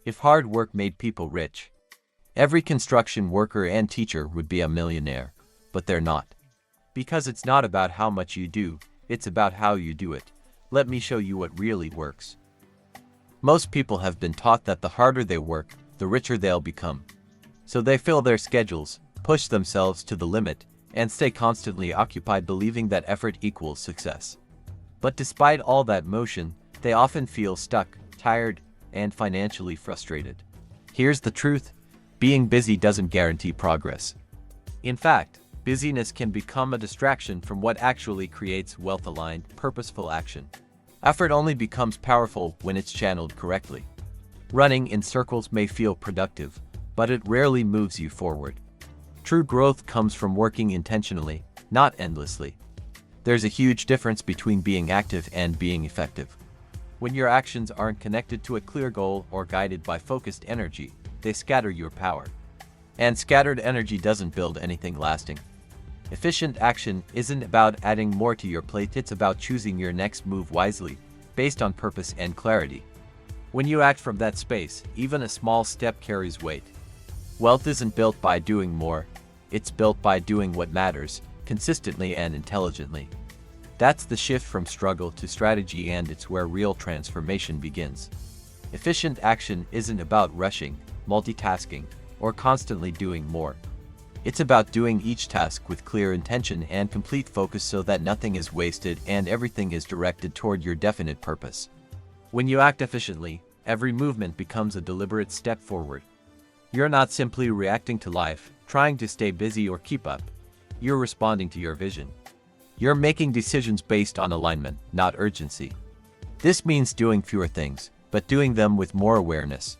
If hard work made people rich, every construction worker and teacher would be a millionaire, but they're not. Because it's not about how much you do, it's about how you do it. Let me show you what really works. Most people have been taught that the harder they work, the richer they'll become. So they fill their schedules, push themselves to the limit, and stay constantly occupied believing that effort equals success. But despite all that motion, they often feel stuck, tired, and financially frustrated. Here's the truth: being busy doesn't guarantee progress. In fact, busyness can become a distraction from what actually creates wealth-aligned, purposeful action. Effort only becomes powerful when it's channeled correctly. Running in circles may feel productive, but it rarely moves you forward. True growth comes from working intentionally, not endlessly. There's a huge difference between being active and being effective. When your actions aren't connected to a clear goal or guided by focused energy, they scatter your power. And scattered energy doesn't build anything lasting. Efficient action isn't about adding more to your plate, it's about choosing your next move wisely, based on purpose and clarity. When you act from that space, even a small step carries weight. Wealth isn't built by doing more, it's built by doing what matters, consistently and intelligently. That's the shift from struggle to strategy, and it's where real transformation begins. Efficient action isn't about rushing, multitasking, or constantly doing more. It's about doing each task with clear intention and complete focus so that nothing is wasted and everything is directed toward your definite purpose. When you act efficiently, every movement becomes a deliberate step forward. You're not simply reacting to life, trying to stay busy or keep up. You're responding to your vision. You're making decisions based on alignment, not urgency. This means doing fewer things, but doing them with more awareness.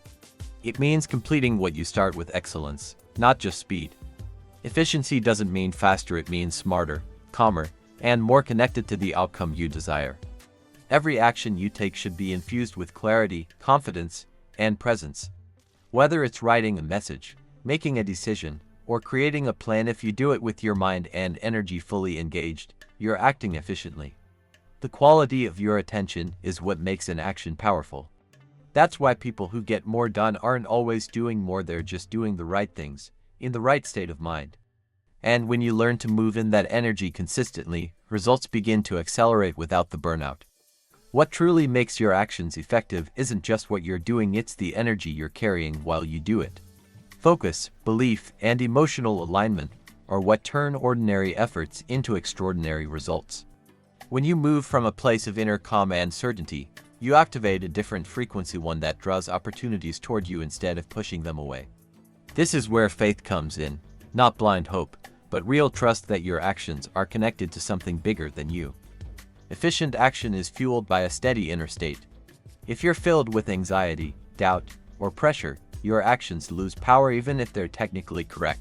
It means completing what you start with excellence, not just speed. Efficiency doesn't mean faster, it means smarter, calmer, and more connected to the outcome you desire. Every action you take should be infused with clarity, confidence, and presence. Whether it's writing a message, making a decision, or creating a plan, if you do it with your mind and energy fully engaged, you're acting efficiently. The quality of your attention is what makes an action powerful. That's why people who get more done aren't always doing more, they're just doing the right things, in the right state of mind. And when you learn to move in that energy consistently, results begin to accelerate without the burnout. What truly makes your actions effective isn't just what you're doing, it's the energy you're carrying while you do it. Focus, belief, and emotional alignment are what turn ordinary efforts into extraordinary results. When you move from a place of inner calm and certainty, you activate a different frequency, one that draws opportunities toward you instead of pushing them away. This is where faith comes in, not blind hope, but real trust that your actions are connected to something bigger than you. Efficient action is fueled by a steady inner state. If you're filled with anxiety, doubt, or pressure, your actions lose power even if they're technically correct.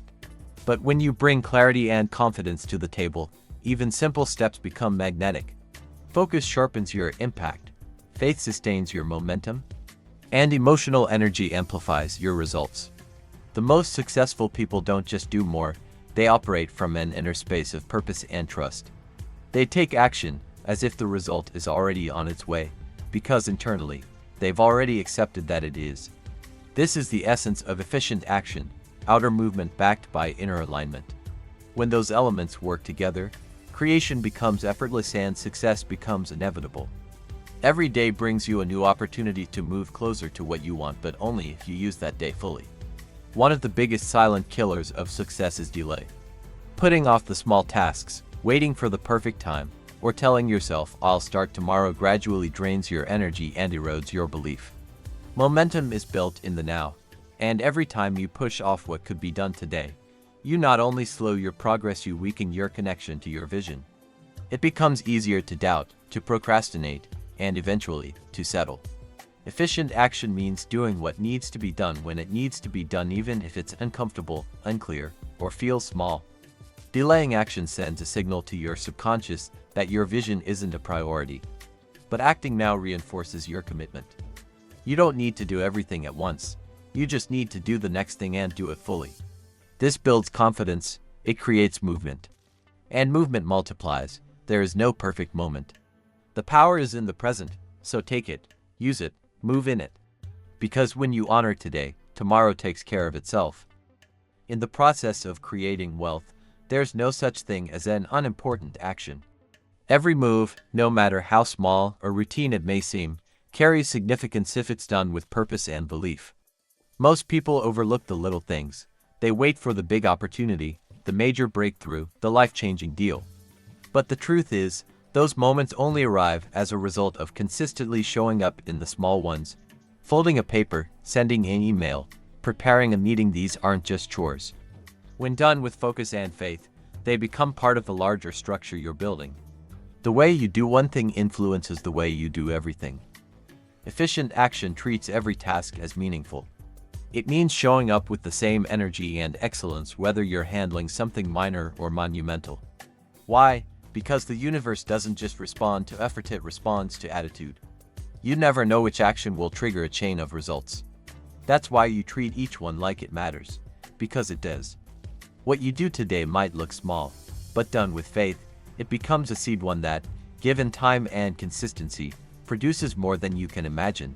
But when you bring clarity and confidence to the table, even simple steps become magnetic. Focus sharpens your impact, faith sustains your momentum, and emotional energy amplifies your results. The most successful people don't just do more, they operate from an inner space of purpose and trust. They take action as if the result is already on its way, because internally, they've already accepted that it is. This is the essence of efficient action, outer movement backed by inner alignment. When those elements work together, creation becomes effortless and success becomes inevitable. Every day brings you a new opportunity to move closer to what you want, but only if you use that day fully. One of the biggest silent killers of success is delay. Putting off the small tasks, waiting for the perfect time, or telling yourself, "I'll start tomorrow," gradually drains your energy and erodes your belief. Momentum is built in the now, and every time you push off what could be done today, you not only slow your progress, you weaken your connection to your vision. It becomes easier to doubt, to procrastinate, and eventually, to settle. Efficient action means doing what needs to be done when it needs to be done, even if it's uncomfortable, unclear, or feels small. Delaying action sends a signal to your subconscious that your vision isn't a priority. But acting now reinforces your commitment. You don't need to do everything at once. You just need to do the next thing and do it fully. This builds confidence, it creates movement. And movement multiplies. There is no perfect moment. The power is in the present, so take it, use it, move in it. Because when you honor today, tomorrow takes care of itself. In the process of creating wealth, there's no such thing as an unimportant action. Every move, no matter how small or routine it may seem, carries significance if it's done with purpose and belief. Most people overlook the little things. They wait for the big opportunity, the major breakthrough, the life-changing deal. But the truth is, those moments only arrive as a result of consistently showing up in the small ones. Folding a paper, sending an email, preparing a meeting, these aren't just chores. When done with focus and faith, they become part of the larger structure you're building. The way you do one thing influences the way you do everything. Efficient action treats every task as meaningful. It means showing up with the same energy and excellence whether you're handling something minor or monumental. Why? Because the universe doesn't just respond to effort, it responds to attitude. You never know which action will trigger a chain of results. That's why you treat each one like it matters, because it does. What you do today might look small, but done with faith, it becomes a seed, one that, given time and consistency, produces more than you can imagine.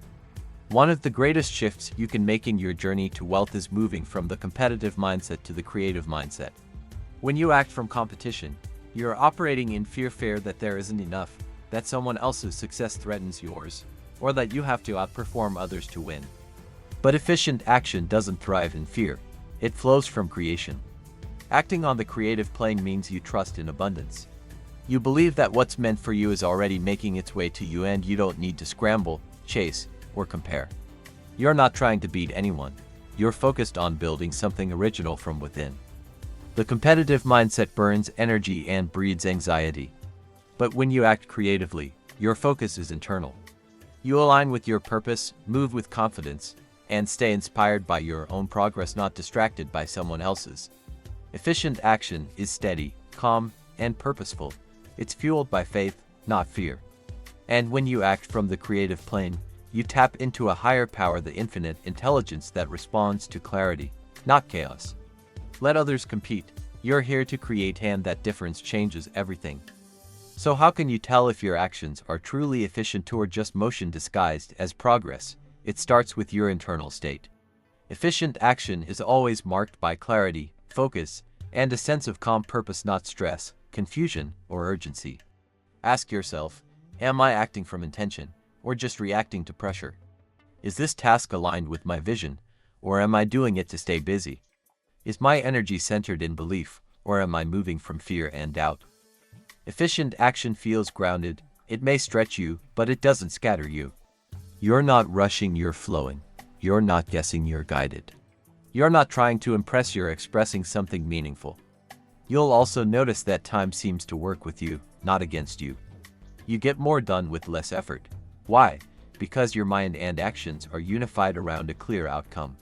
One of the greatest shifts you can make in your journey to wealth is moving from the competitive mindset to the creative mindset. When you act from competition, you're operating in fear that there isn't enough, that someone else's success threatens yours, or that you have to outperform others to win. But efficient action doesn't thrive in fear. It flows from creation. Acting on the creative plane means you trust in abundance. You believe that what's meant for you is already making its way to you and you don't need to scramble, chase, or compare. You're not trying to beat anyone. You're focused on building something original from within. The competitive mindset burns energy and breeds anxiety. But when you act creatively, your focus is internal. You align with your purpose, move with confidence, and stay inspired by your own progress, not distracted by someone else's. Efficient action is steady, calm, and purposeful. It's fueled by faith, not fear. And when you act from the creative plane, you tap into a higher power, the infinite intelligence that responds to clarity, not chaos. Let others compete. You're here to create, and that difference changes everything. So how can you tell if your actions are truly efficient or just motion disguised as progress? It starts with your internal state. Efficient action is always marked by clarity, focus, and a sense of calm purpose, not stress, confusion, or urgency. Ask yourself, am I acting from intention, or just reacting to pressure? Is this task aligned with my vision, or am I doing it to stay busy? Is my energy centered in belief, or am I moving from fear and doubt? Efficient action feels grounded. It may stretch you, but it doesn't scatter you. You're not rushing, you're flowing. You're not guessing, you're guided. You're not trying to impress, you're expressing something meaningful. You'll also notice that time seems to work with you, not against you. You get more done with less effort. Why? Because your mind and actions are unified around a clear outcome.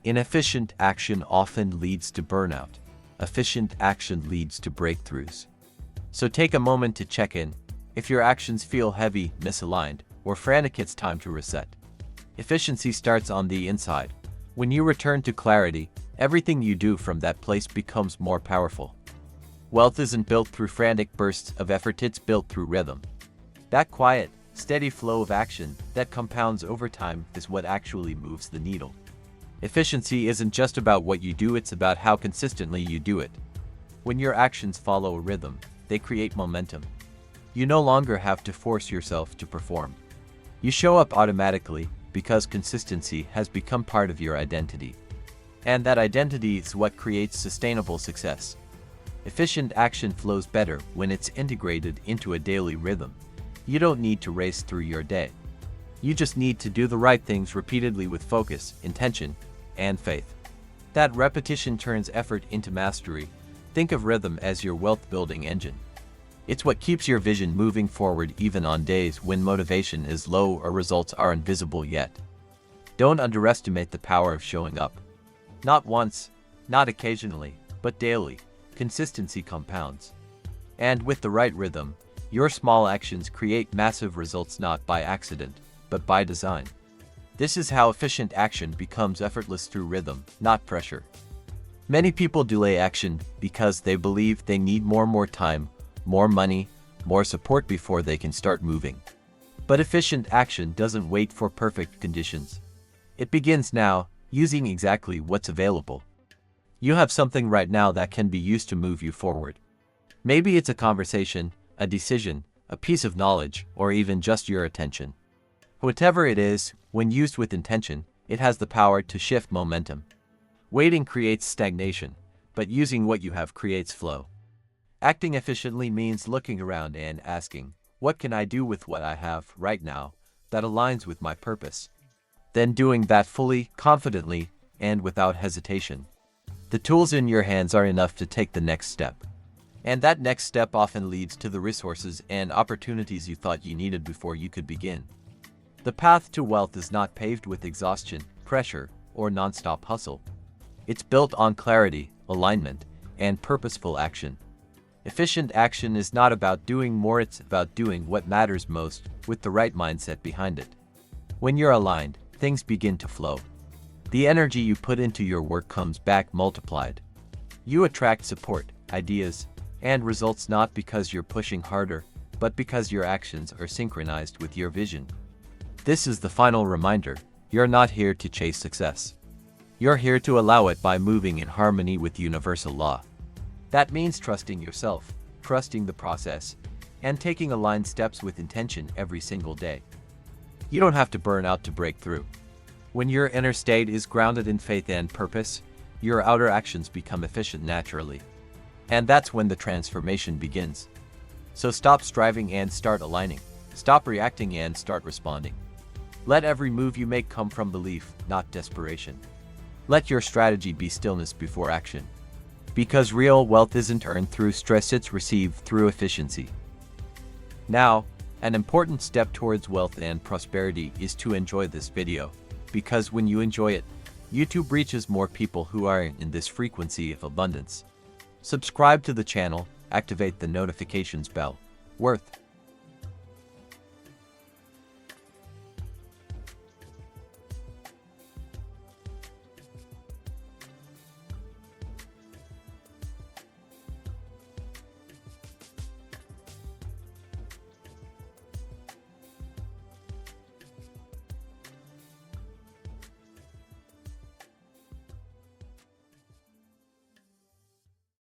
Inefficient action often leads to burnout. Efficient action leads to breakthroughs. So take a moment to check in. If your actions feel heavy, misaligned, or frantic, it's time to reset. Efficiency starts on the inside. When you return to clarity, everything you do from that place becomes more powerful. Wealth isn't built through frantic bursts of effort, it's built through rhythm. That quiet, steady flow of action that compounds over time is what actually moves the needle. Efficiency isn't just about what you do, it's about how consistently you do it. When your actions follow a rhythm, they create momentum. You no longer have to force yourself to perform. You show up automatically because consistency has become part of your identity. And that identity is what creates sustainable success. Efficient action flows better when it's integrated into a daily rhythm. You don't need to race through your day. You just need to do the right things repeatedly with focus, intention, and faith. That repetition turns effort into mastery. Think of rhythm as your wealth-building engine. It's what keeps your vision moving forward even on days when motivation is low or results aren't visible yet. Don't underestimate the power of showing up. Not once, not occasionally, but daily. Consistency compounds. And with the right rhythm, your small actions create massive results, not by accident, but by design. This is how efficient action becomes effortless, through rhythm, not pressure. Many people delay action because they believe they need more time, more money, more support before they can start moving. But efficient action doesn't wait for perfect conditions. It begins now, using exactly what's available. You have something right now that can be used to move you forward. Maybe it's a conversation, a decision, a piece of knowledge, or even just your attention. Whatever it is, when used with intention, it has the power to shift momentum. Waiting creates stagnation, but using what you have creates flow. Acting efficiently means looking around and asking, what can I do with what I have right now that aligns with my purpose? Then doing that fully, confidently, and without hesitation. The tools in your hands are enough to take the next step. And that next step often leads to the resources and opportunities you thought you needed before you could begin. The path to wealth is not paved with exhaustion, pressure, or nonstop hustle. It's built on clarity, alignment, and purposeful action. Efficient action is not about doing more, it's about doing what matters most with the right mindset behind it. When you're aligned, things begin to flow. The energy you put into your work comes back multiplied. You attract support, ideas, and results not because you're pushing harder, but because your actions are synchronized with your vision. This is the final reminder, you're not here to chase success. You're here to allow it by moving in harmony with universal law. That means trusting yourself, trusting the process, and taking aligned steps with intention every single day. You don't have to burn out to break through. When your inner state is grounded in faith and purpose, your outer actions become efficient naturally. And that's when the transformation begins. So stop striving and start aligning. Stop reacting and start responding. Let every move you make come from belief, not desperation. Let your strategy be stillness before action. Because real wealth isn't earned through stress, it's received through efficiency. Now, an important step towards wealth and prosperity is to enjoy this video. Because when you enjoy it, YouTube reaches more people who are in this frequency of abundance. Subscribe to the channel, activate the notifications bell. Worth.